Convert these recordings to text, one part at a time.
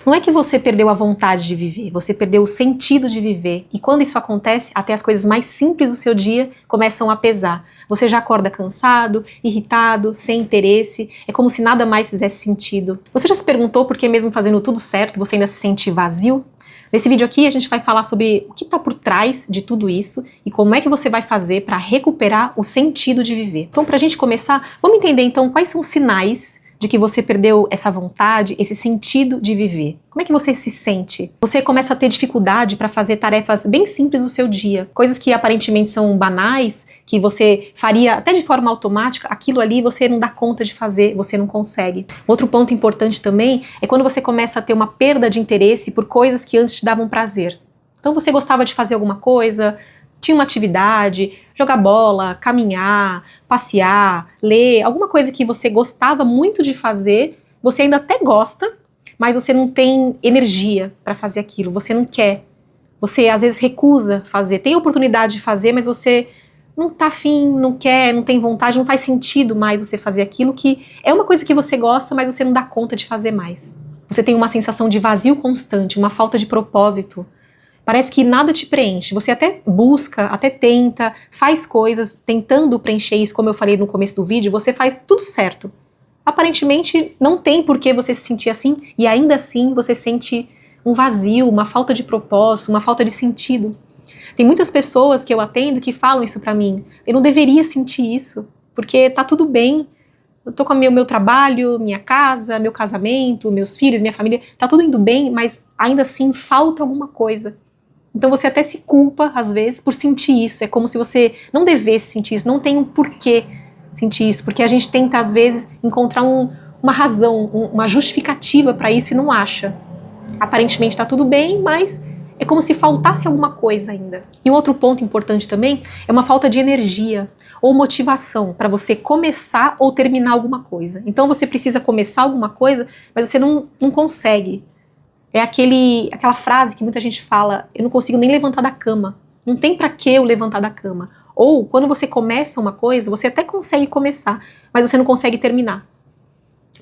Não é que você perdeu a vontade de viver, você perdeu o sentido de viver. E quando isso acontece, até as coisas mais simples do seu dia começam a pesar. Você já acorda cansado, irritado, sem interesse, é como se nada mais fizesse sentido. Você já se perguntou por que mesmo fazendo tudo certo, você ainda se sente vazio? Nesse vídeo aqui a gente vai falar sobre o que está por trás de tudo isso e como é que você vai fazer para recuperar o sentido de viver. Então, para a gente começar, vamos entender então quais são os sinais de que você perdeu essa vontade, esse sentido de viver. Como é que você se sente? Você começa a ter dificuldade para fazer tarefas bem simples do seu dia, coisas que aparentemente são banais, que você faria até de forma automática, aquilo ali você não dá conta de fazer, você não consegue. Outro ponto importante também é quando você começa a ter uma perda de interesse por coisas que antes te davam prazer. Então você gostava de fazer alguma coisa, tinha uma atividade, jogar bola, caminhar, passear, ler, alguma coisa que você gostava muito de fazer, você ainda até gosta, mas você não tem energia para fazer aquilo, você não quer. Você às vezes recusa fazer, tem a oportunidade de fazer, mas você não tá afim, não quer, não tem vontade, não faz sentido mais você fazer aquilo que é uma coisa que você gosta, mas você não dá conta de fazer mais. Você tem uma sensação de vazio constante, uma falta de propósito. Parece que nada te preenche, você até busca, até tenta, faz coisas tentando preencher isso, como eu falei no começo do vídeo, você faz tudo certo. Aparentemente não tem por que você se sentir assim e ainda assim você sente um vazio, uma falta de propósito, uma falta de sentido. Tem muitas pessoas que eu atendo que falam isso pra mim, eu não deveria sentir isso, porque tá tudo bem, eu tô com o meu trabalho, minha casa, meu casamento, meus filhos, minha família, tá tudo indo bem, mas ainda assim falta alguma coisa. Então você até se culpa, às vezes, por sentir isso. É como se você não devesse sentir isso, não tem um porquê sentir isso, porque a gente tenta, às vezes, encontrar uma razão, uma justificativa para isso e não acha. Aparentemente está tudo bem, mas é como se faltasse alguma coisa ainda. E um outro ponto importante também é uma falta de energia ou motivação para você começar ou terminar alguma coisa. Então você precisa começar alguma coisa, mas você não consegue. É aquela frase que muita gente fala, eu não consigo nem levantar da cama. Não tem pra que eu levantar da cama. Ou, quando você começa uma coisa, você até consegue começar, mas você não consegue terminar.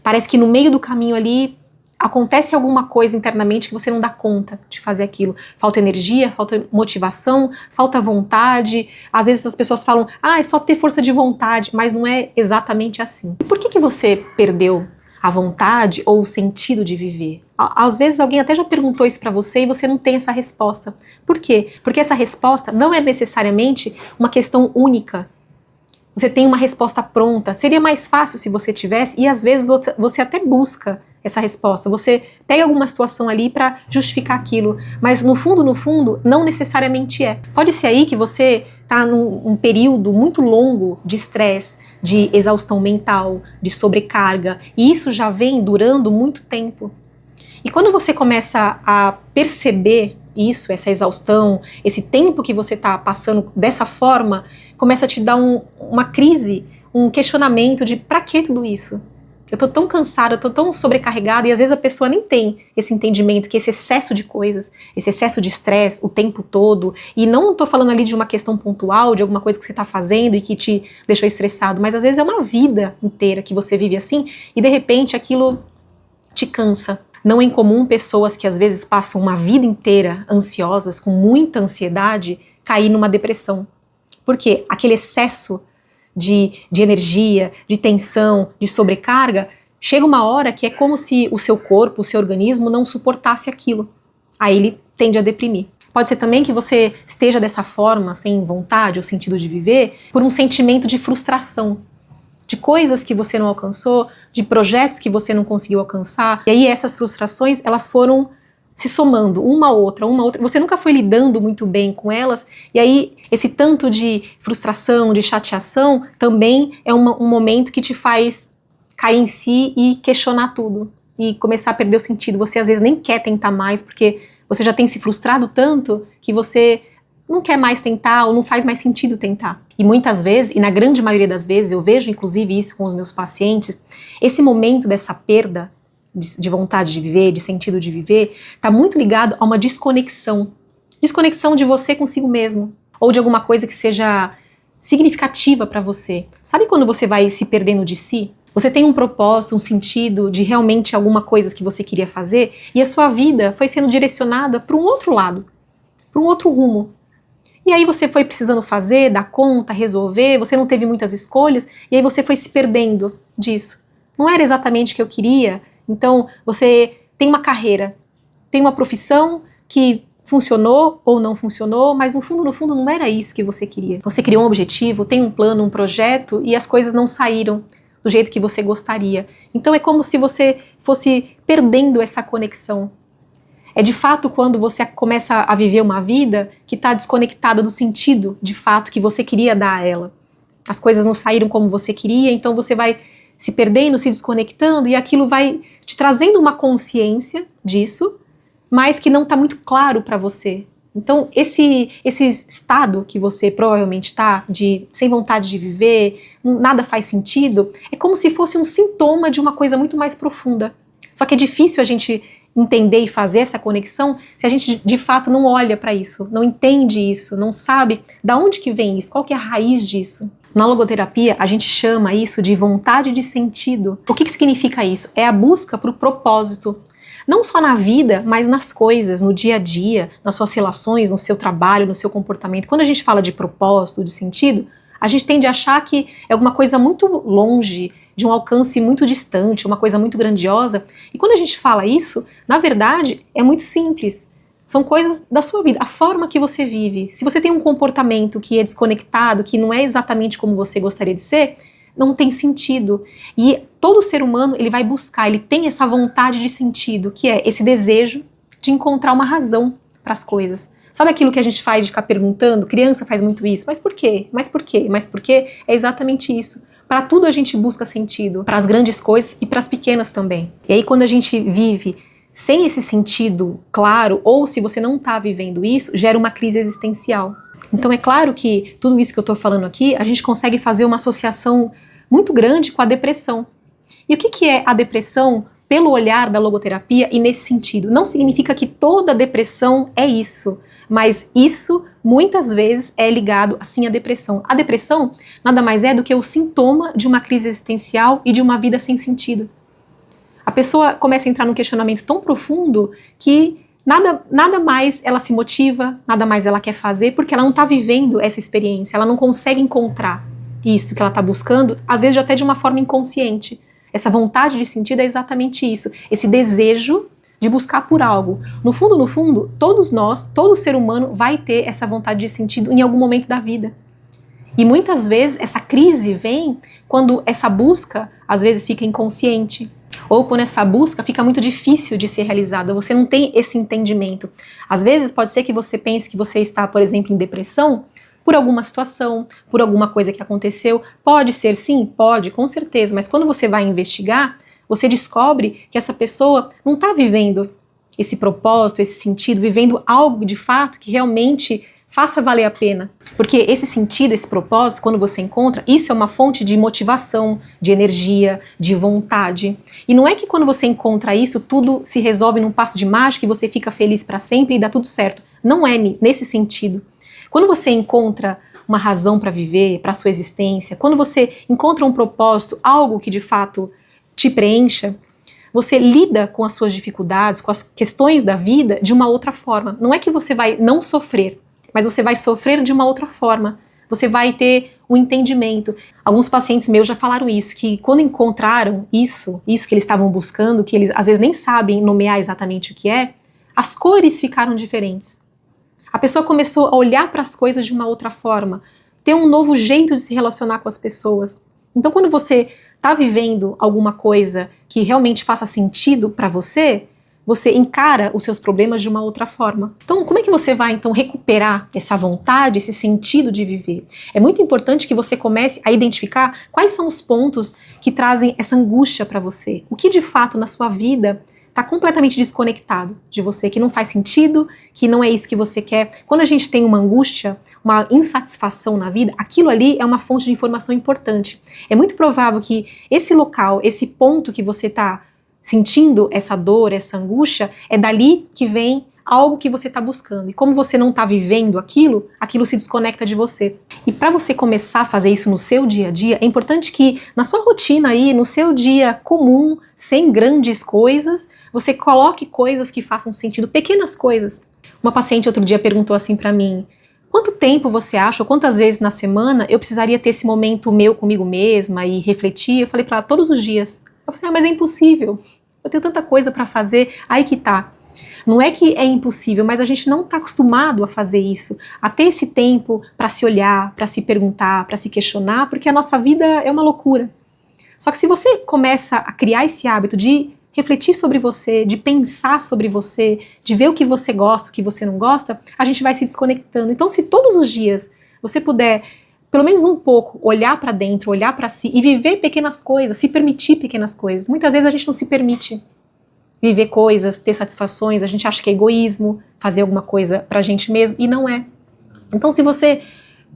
Parece que no meio do caminho ali, acontece alguma coisa internamente que você não dá conta de fazer aquilo. Falta energia, falta motivação, falta vontade. Às vezes as pessoas falam, é só ter força de vontade, mas não é exatamente assim. E por que você perdeu a vontade ou o sentido de viver? Às vezes alguém até já perguntou isso pra você e você não tem essa resposta. Por quê? Porque essa resposta não é necessariamente uma questão única. Você tem uma resposta pronta. Seria mais fácil se você tivesse, e às vezes você até busca essa resposta. Você pega alguma situação ali para justificar aquilo, mas no fundo, não necessariamente é. Pode ser aí que você está num período muito longo de estresse, de exaustão mental, de sobrecarga, e isso já vem durando muito tempo. E quando você começa a perceber isso, essa exaustão, esse tempo que você está passando dessa forma, começa a te dar uma crise, um questionamento de pra que tudo isso? Eu tô tão cansada, eu tô tão sobrecarregada, e às vezes a pessoa nem tem esse entendimento que esse excesso de coisas, esse excesso de estresse o tempo todo, e não tô falando ali de uma questão pontual, de alguma coisa que você tá fazendo e que te deixou estressado, mas às vezes é uma vida inteira que você vive assim, e de repente aquilo te cansa. Não é incomum pessoas que às vezes passam uma vida inteira ansiosas, com muita ansiedade, cair numa depressão. Por quê? Aquele excesso de energia, de tensão, de sobrecarga, chega uma hora que é como se o seu corpo, o seu organismo não suportasse aquilo. Aí ele tende a deprimir. Pode ser também que você esteja dessa forma, sem vontade ou sentido de viver, por um sentimento de frustração, de coisas que você não alcançou, de projetos que você não conseguiu alcançar. E aí essas frustrações, elas foram se somando uma a outra, você nunca foi lidando muito bem com elas, e aí esse tanto de frustração, de chateação, também é um momento que te faz cair em si e questionar tudo, e começar a perder o sentido. Você às vezes nem quer tentar mais, porque você já tem se frustrado tanto, que você não quer mais tentar, ou não faz mais sentido tentar. E muitas vezes, e na grande maioria das vezes, eu vejo inclusive isso com os meus pacientes, esse momento dessa perda de vontade de viver, de sentido de viver, está muito ligado a uma desconexão. Desconexão de você consigo mesmo, ou de alguma coisa que seja significativa para você. Sabe quando você vai se perdendo de si? Você tem um propósito, um sentido de realmente alguma coisa que você queria fazer e a sua vida foi sendo direcionada para um outro lado, para um outro rumo. E aí você foi precisando fazer, dar conta, resolver, você não teve muitas escolhas e aí você foi se perdendo disso. Não era exatamente o que eu queria, então você tem uma carreira, tem uma profissão que funcionou ou não funcionou, mas no fundo não era isso que você queria. Você criou um objetivo, tem um plano, um projeto e as coisas não saíram do jeito que você gostaria. Então é como se você fosse perdendo essa conexão. É de fato quando você começa a viver uma vida que está desconectada do sentido, de fato, que você queria dar a ela. As coisas não saíram como você queria, então você vai se perdendo, se desconectando, e aquilo vai te trazendo uma consciência disso, mas que não está muito claro para você. Então, esse estado que você provavelmente está, sem vontade de viver, nada faz sentido, é como se fosse um sintoma de uma coisa muito mais profunda. Só que é difícil a gente entender e fazer essa conexão se a gente de fato não olha para isso, não entende isso, não sabe da onde que vem isso, qual que é a raiz disso. Na logoterapia, a gente chama isso de vontade de sentido. O que significa isso? É a busca por propósito. Não só na vida, mas nas coisas, no dia a dia, nas suas relações, no seu trabalho, no seu comportamento. Quando a gente fala de propósito, de sentido, a gente tende a achar que é alguma coisa muito longe, de um alcance muito distante, uma coisa muito grandiosa. E quando a gente fala isso, na verdade, é muito simples. São coisas da sua vida, a forma que você vive. Se você tem um comportamento que é desconectado, que não é exatamente como você gostaria de ser, não tem sentido. E todo ser humano, ele vai buscar, ele tem essa vontade de sentido, que é esse desejo de encontrar uma razão para as coisas. Sabe aquilo que a gente faz de ficar perguntando? Criança faz muito isso. Mas por quê? Mas por quê? Mas por quê? É exatamente isso. Para tudo a gente busca sentido, para as grandes coisas e para as pequenas também. E aí quando a gente vive sem esse sentido claro, ou se você não está vivendo isso, gera uma crise existencial. Então é claro que tudo isso que eu estou falando aqui, a gente consegue fazer uma associação muito grande com a depressão. E o que é a depressão pelo olhar da logoterapia e nesse sentido? Não significa que toda depressão é isso, mas isso muitas vezes é ligado assim à depressão. A depressão nada mais é do que o sintoma de uma crise existencial e de uma vida sem sentido. A pessoa começa a entrar num questionamento tão profundo que nada mais ela se motiva, nada mais ela quer fazer, porque ela não está vivendo essa experiência, ela não consegue encontrar isso que ela está buscando, às vezes até de uma forma inconsciente. Essa vontade de sentido é exatamente isso, esse desejo de buscar por algo. No fundo, todos nós, todo ser humano vai ter essa vontade de sentido em algum momento da vida. E muitas vezes essa crise vem quando essa busca, às vezes, fica inconsciente. Ou quando essa busca fica muito difícil de ser realizada, você não tem esse entendimento. Às vezes pode ser que você pense que você está, por exemplo, em depressão, por alguma situação, por alguma coisa que aconteceu. Pode ser sim, pode, com certeza, mas quando você vai investigar, você descobre que essa pessoa não está vivendo esse propósito, esse sentido, vivendo algo de fato que realmente faça valer a pena. Porque esse sentido, esse propósito, quando você encontra, isso é uma fonte de motivação, de energia, de vontade. E não é que quando você encontra isso, tudo se resolve num passo de mágica e você fica feliz para sempre e dá tudo certo. Não é nesse sentido. Quando você encontra uma razão para viver, para a sua existência, quando você encontra um propósito, algo que de fato te preencha, você lida com as suas dificuldades, com as questões da vida de uma outra forma. Não é que você vai não sofrer, mas você vai sofrer de uma outra forma. Você vai ter um entendimento. Alguns pacientes meus já falaram isso, que quando encontraram isso que eles estavam buscando, que eles às vezes nem sabem nomear exatamente o que é, as cores ficaram diferentes. A pessoa começou a olhar para as coisas de uma outra forma, ter um novo jeito de se relacionar com as pessoas. Então, quando você está vivendo alguma coisa que realmente faça sentido para você, você encara os seus problemas de uma outra forma. Então, como é que você vai, então, recuperar essa vontade, esse sentido de viver? É muito importante que você comece a identificar quais são os pontos que trazem essa angústia para você. O que, de fato, na sua vida está completamente desconectado de você, que não faz sentido, que não é isso que você quer. Quando a gente tem uma angústia, uma insatisfação na vida, aquilo ali é uma fonte de informação importante. É muito provável que esse local, esse ponto que você está sentindo essa dor, essa angústia, é dali que vem algo que você está buscando. E como você não está vivendo aquilo, aquilo se desconecta de você. E para você começar a fazer isso no seu dia a dia, é importante que na sua rotina aí, no seu dia comum, sem grandes coisas, você coloque coisas que façam sentido, pequenas coisas. Uma paciente outro dia perguntou assim para mim: quanto tempo você acha, ou quantas vezes na semana eu precisaria ter esse momento meu comigo mesma e refletir? Eu falei para ela: todos os dias. Eu falei assim: mas é impossível. Eu tenho tanta coisa para fazer. Aí que tá. Não é que é impossível, mas a gente não está acostumado a fazer isso, a ter esse tempo para se olhar, para se perguntar, para se questionar, porque a nossa vida é uma loucura. Só que se você começa a criar esse hábito de refletir sobre você, de pensar sobre você, de ver o que você gosta, o que você não gosta, a gente vai se desconectando. Então, se todos os dias você puder, pelo menos um pouco, olhar para dentro, olhar para si e viver pequenas coisas, se permitir pequenas coisas. Muitas vezes a gente não se permite viver coisas, ter satisfações, a gente acha que é egoísmo fazer alguma coisa pra gente mesmo, e não é. Então, se você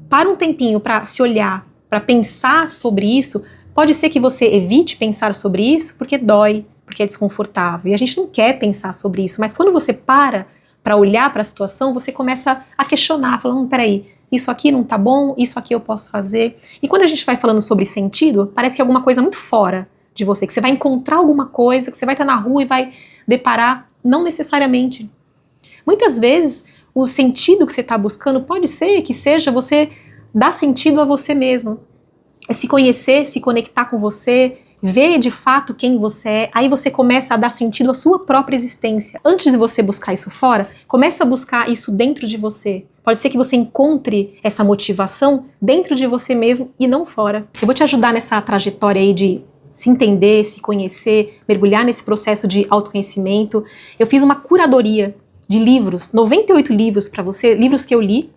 para um tempinho para se olhar, para pensar sobre isso, pode ser que você evite pensar sobre isso porque dói, porque é desconfortável, e a gente não quer pensar sobre isso, mas quando você para olhar para a situação, você começa a questionar, falando: peraí, isso aqui não tá bom, isso aqui eu posso fazer. E quando a gente vai falando sobre sentido, parece que é alguma coisa muito fora de você, que você vai encontrar alguma coisa, que você vai estar na rua e vai deparar, não necessariamente. Muitas vezes, o sentido que você está buscando pode ser que seja você dar sentido a você mesmo. É se conhecer, se conectar com você, ver de fato quem você é, aí você começa a dar sentido à sua própria existência. Antes de você buscar isso fora, começa a buscar isso dentro de você. Pode ser que você encontre essa motivação dentro de você mesmo e não fora. Eu vou te ajudar nessa trajetória aí de se entender, se conhecer, mergulhar nesse processo de autoconhecimento. Eu fiz uma curadoria de livros, 98 livros para você, livros que eu li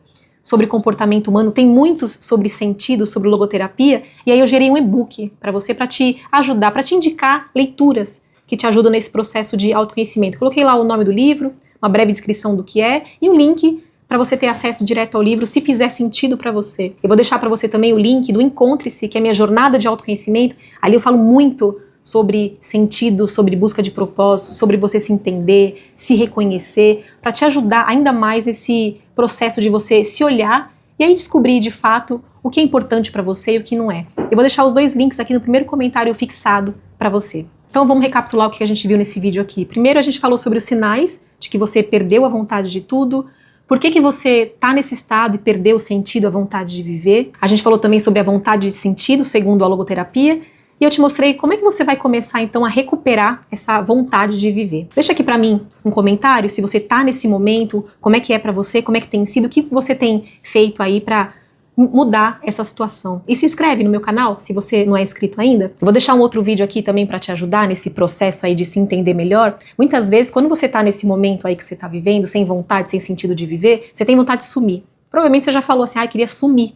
sobre comportamento humano, tem muitos sobre sentido, sobre logoterapia, e aí eu gerei um e-book para você, para te ajudar, para te indicar leituras que te ajudam nesse processo de autoconhecimento. Coloquei lá o nome do livro, uma breve descrição do que é, e um link para você ter acesso direto ao livro, se fizer sentido para você. Eu vou deixar para você também o link do Encontre-se, que é a minha jornada de autoconhecimento. Ali eu falo muito sobre sentido, sobre busca de propósito, sobre você se entender, se reconhecer, para te ajudar ainda mais nesse processo de você se olhar e aí descobrir de fato o que é importante para você e o que não é. Eu vou deixar os dois links aqui no primeiro comentário fixado para você. Então vamos recapitular o que a gente viu nesse vídeo aqui. Primeiro a gente falou sobre os sinais de que você perdeu a vontade de tudo. Por que você está nesse estado e perdeu o sentido, a vontade de viver? A gente falou também sobre a vontade de sentido, segundo a logoterapia, e eu te mostrei como é que você vai começar então a recuperar essa vontade de viver. Deixa aqui para mim um comentário, se você está nesse momento, como é que é para você, como é que tem sido, o que você tem feito aí para mudar essa situação. E se inscreve no meu canal, se você não é inscrito ainda. Eu vou deixar um outro vídeo aqui também para te ajudar nesse processo aí de se entender melhor. Muitas vezes, quando você tá nesse momento aí que você tá vivendo, sem vontade, sem sentido de viver, você tem vontade de sumir. Provavelmente você já falou assim: eu queria sumir.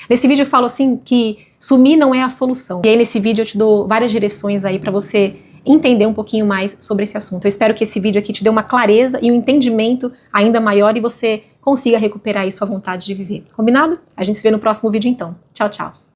Nesse vídeo eu falo assim que sumir não é a solução. E aí nesse vídeo eu te dou várias direções aí para você entender um pouquinho mais sobre esse assunto. Eu espero que esse vídeo aqui te dê uma clareza e um entendimento ainda maior e você consiga recuperar aí sua vontade de viver. Combinado? A gente se vê no próximo vídeo então. Tchau, tchau.